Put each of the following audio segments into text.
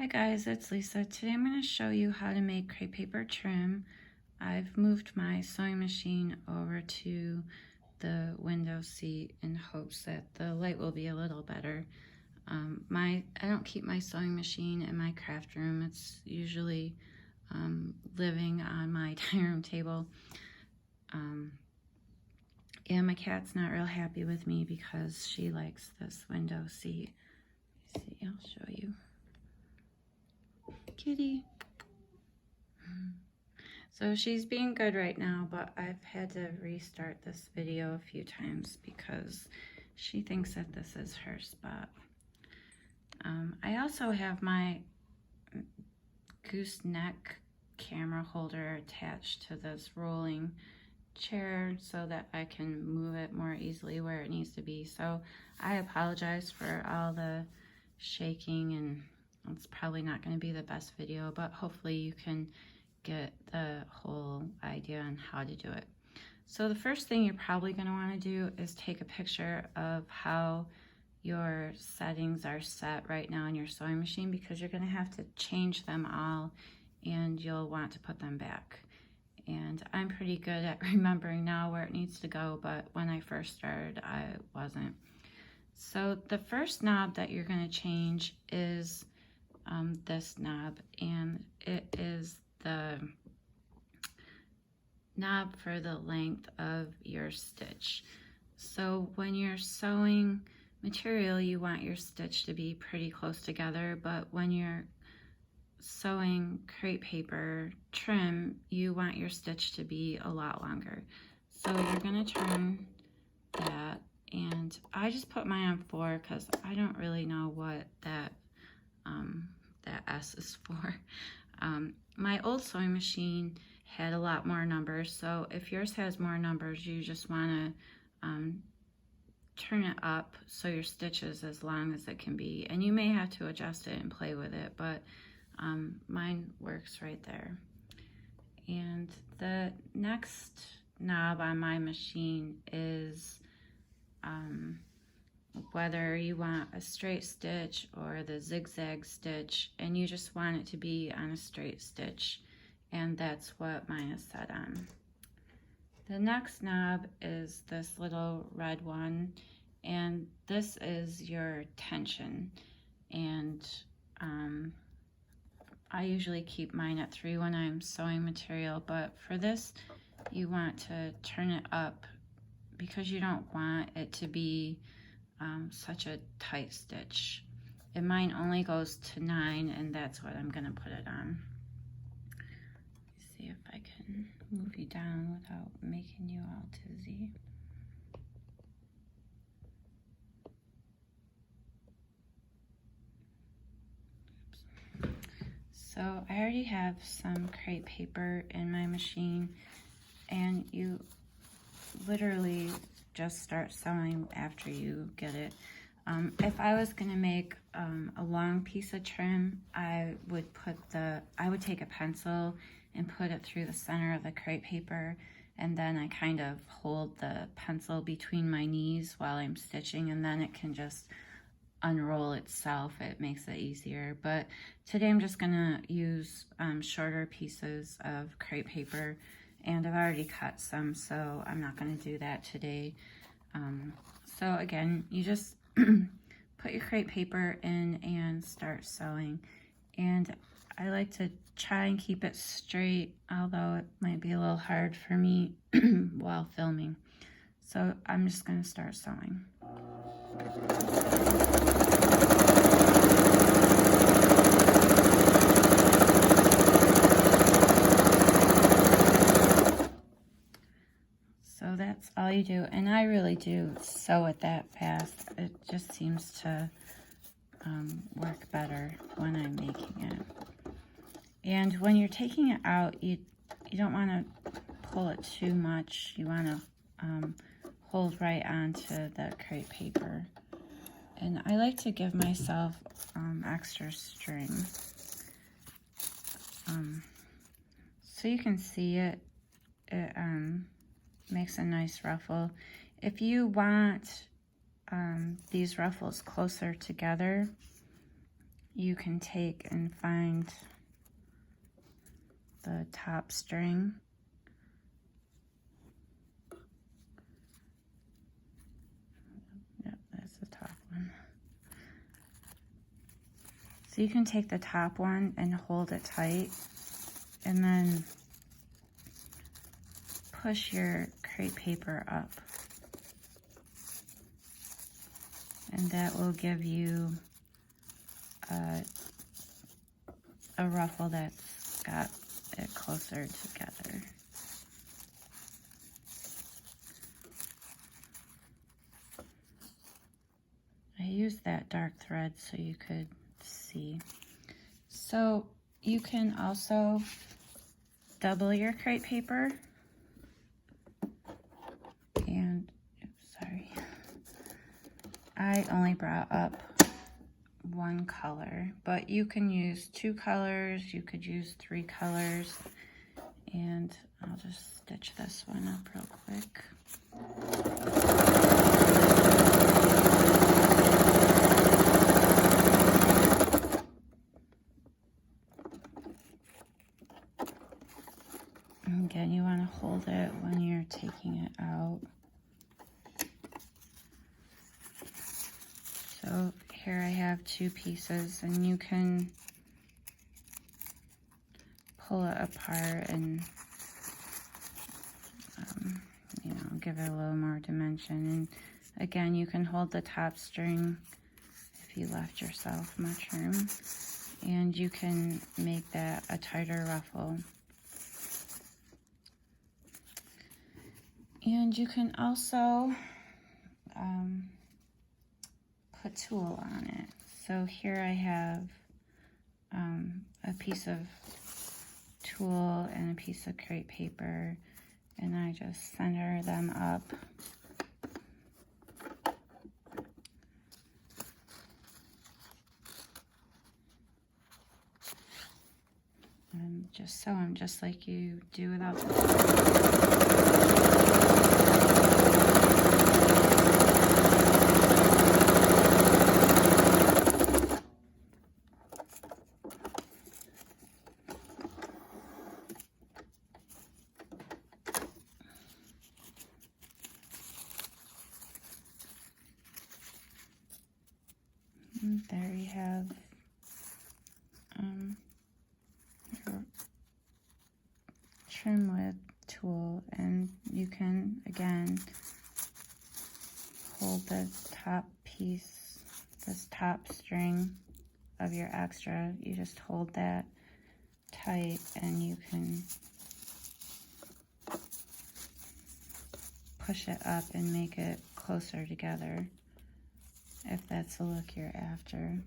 Hi guys, it's Lisa. Today I'm going to show you how to make crepe paper trim. I've moved my sewing machine over to the window seat in hopes that the light will be a little better. I don't keep my sewing machine in my craft room. It's usually living on my dining room table. And my cat's not real happy with me because she likes this window seat. Let me see, I'll show you. Kitty. So she's being good right now, but I've had to restart this video a few times because she thinks that this is her spot. I also have my gooseneck camera holder attached to this rolling chair so that I can move it more easily where it needs to be. So I apologize for all the shaking, and it's probably not going to be the best video, but hopefully you can get the whole idea on how to do it. So the first thing you're probably going to want to do is take a picture of how your settings are set right now in your sewing machine, because you're going to have to change them all and you'll want to put them back. And I'm pretty good at remembering now where it needs to go, but when I first started, I wasn't. So the first knob that you're going to change is this knob, and it is the knob for the length of your stitch. So when you're sewing material, you want your stitch to be pretty close together, but when you're sewing crepe paper trim, you want your stitch to be a lot longer. So you're going to turn that, and I just put mine on 4 because I don't really know what that S is for. My old sewing machine had a lot more numbers, so if yours has more numbers, you just want to turn it up so your stitch is as long as it can be, and you may have to adjust it and play with it, but mine works right there. And the next knob on my machine is whether you want a straight stitch or the zigzag stitch, and you just want it to be on a straight stitch, and that's what mine is set on. The next knob is this little red one, and this is your tension, and I usually keep mine at 3 when I'm sewing material, but for this you want to turn it up because you don't want it to be such a tight stitch. And mine only goes to 9, and that's what I'm going to put it on. Let's see if I can move you down without making you all dizzy. So I already have some crepe paper in my machine, and you literally just start sewing after you get it. If I was gonna make a long piece of trim, I would take a pencil and put it through the center of the crepe paper, and then I kind of hold the pencil between my knees while I'm stitching, and then it can just unroll itself. It makes it easier. But today I'm just gonna use shorter pieces of crepe paper, and I've already cut some, so I'm not going to do that today. So again, you just put your crepe paper in and start sewing. And I like to try and keep it straight, although it might be a little hard for me while filming. So I'm just going to start sewing. So that's all you do, and I really do sew it that fast. It just seems to work better when I'm making it. And when you're taking it out, you don't want to pull it too much. You want to hold right onto the crepe paper. And I like to give myself extra string. So you can see it makes a nice ruffle. If you want these ruffles closer together, you can take and find the top string. Yep, that's the top one. So you can take the top one and hold it tight, and then push your crepe paper up. And that will give you a ruffle that's got it closer together. I used that dark thread so you could see. So you can also double your crepe paper. And, oops, sorry. I only brought up one color, but you can use 2 colors, you could use 3 colors, and I'll just stitch this one up real quick. And again, you want to hold it when you're taking it out. So here I have 2 pieces, and you can pull it apart and you know, give it a little more dimension. And again, you can hold the top string if you left yourself much room, and you can make that a tighter ruffle. And you can also put tulle on it. So here I have a piece of tulle and a piece of crepe paper, and I just center them up. And just sew them just like you do without the there you have your trim with tulle, and you can again hold the top piece, this top string of your extra. You just hold that tight, and you can push it up and make it closer together if that's the look you're after.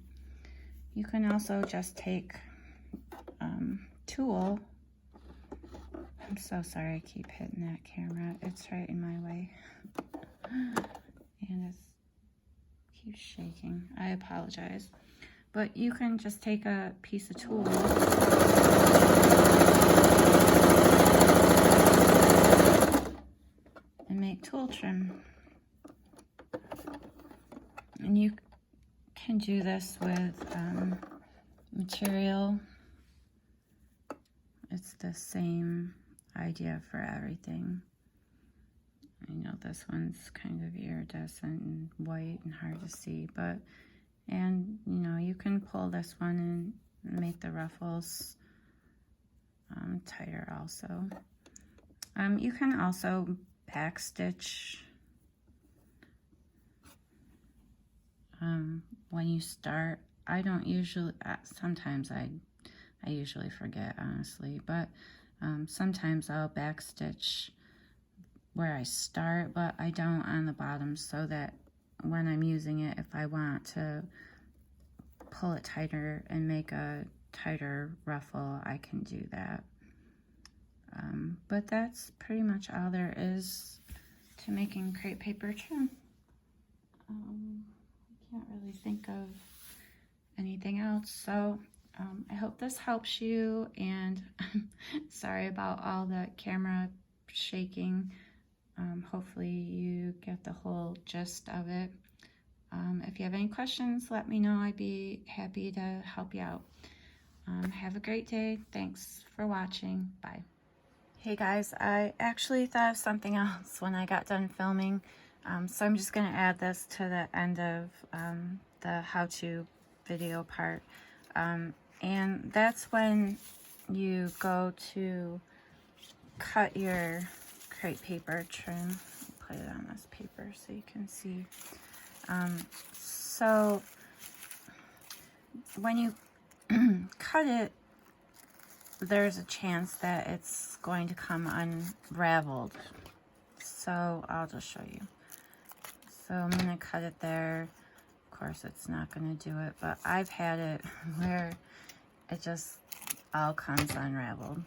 You can also just take tulle. I'm so sorry I keep hitting that camera. It's right in my way. And it keeps shaking. I apologize. But you can just take a piece of tulle and make tulle trim. And you can do this with material. It's the same idea for everything. I know this one's kind of iridescent and white and hard to see, but, and you know, you can pull this one and make the ruffles tighter also. You can also backstitch when you start. I don't usually, sometimes I usually forget, honestly, but sometimes I'll backstitch where I start, but I don't on the bottom, so that when I'm using it, if I want to pull it tighter and make a tighter ruffle, I can do that. But that's pretty much all there is to making crepe paper trim. I can't really think of anything else, so I hope this helps you, and sorry about all the camera shaking. Hopefully you get the whole gist of it. If you have any questions, let me know. I'd be happy to help you out. Have a great day. Thanks for watching. Bye. Hey guys, I actually thought of something else when I got done filming. So I'm just going to add this to the end of the how-to video part. And that's when you go to cut your crepe paper trim. Put it on this paper so you can see. So when you cut it, there's a chance that it's going to come unraveled. So I'll just show you. So I'm going to cut it there. Of course, it's not going to do it, but I've had it where it just all comes unraveled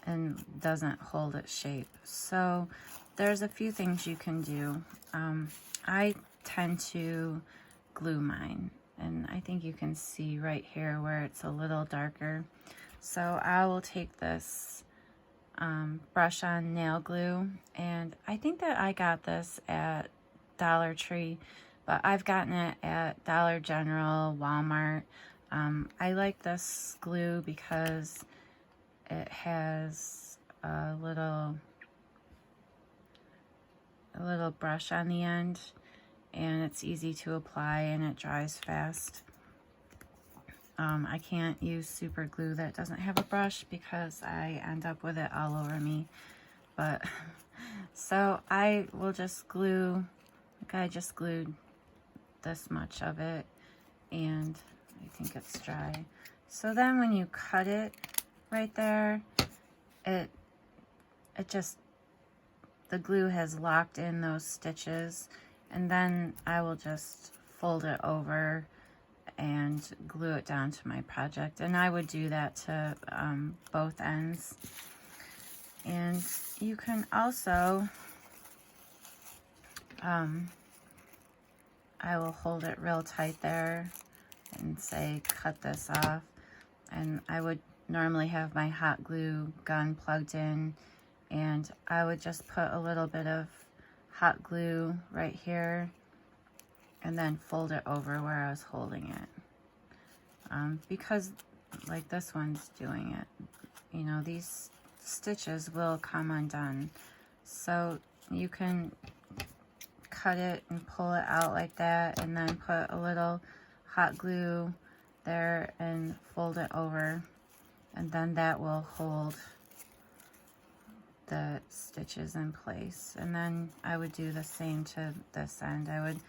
and doesn't hold its shape. So there's a few things you can do. I tend to glue mine, and I think you can see right here where it's a little darker. So I will take this brush on nail glue, and I think that I got this at Dollar Tree, but I've gotten it at Dollar General, Walmart. I like this glue because it has a little brush on the end, and it's easy to apply and it dries fast. I can't use super glue that doesn't have a brush because I end up with it all over me. But so I will just glue, like I just glued this much of it, and I think it's dry. So then when you cut it right there, it just, the glue has locked in those stitches, and then I will just fold it over and glue it down to my project. And I would do that to both ends. And you can also, I will hold it real tight there and say cut this off. And I would normally have my hot glue gun plugged in, and I would just put a little bit of hot glue right here and then fold it over where I was holding it. Because like this one's doing it, you know, these stitches will come undone. So you can cut it and pull it out like that, and then put a little hot glue there and fold it over, and then that will hold the stitches in place. And then I would do the same to this end. I would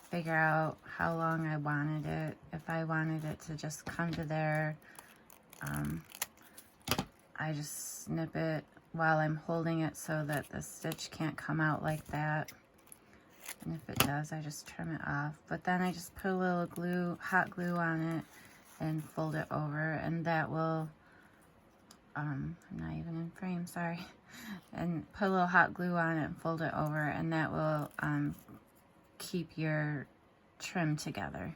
figure out how long I wanted it. If I wanted it to just come to there, I just snip it while I'm holding it so that the stitch can't come out like that. And if it does, I just trim it off. But then I just put a little glue, hot glue on it, and fold it over, and that will, I'm not even in frame, sorry. And put a little hot glue on it and fold it over, and that will keep your trim together.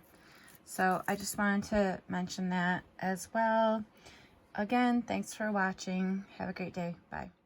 So I just wanted to mention that as well. Again, thanks for watching. Have a great day. Bye.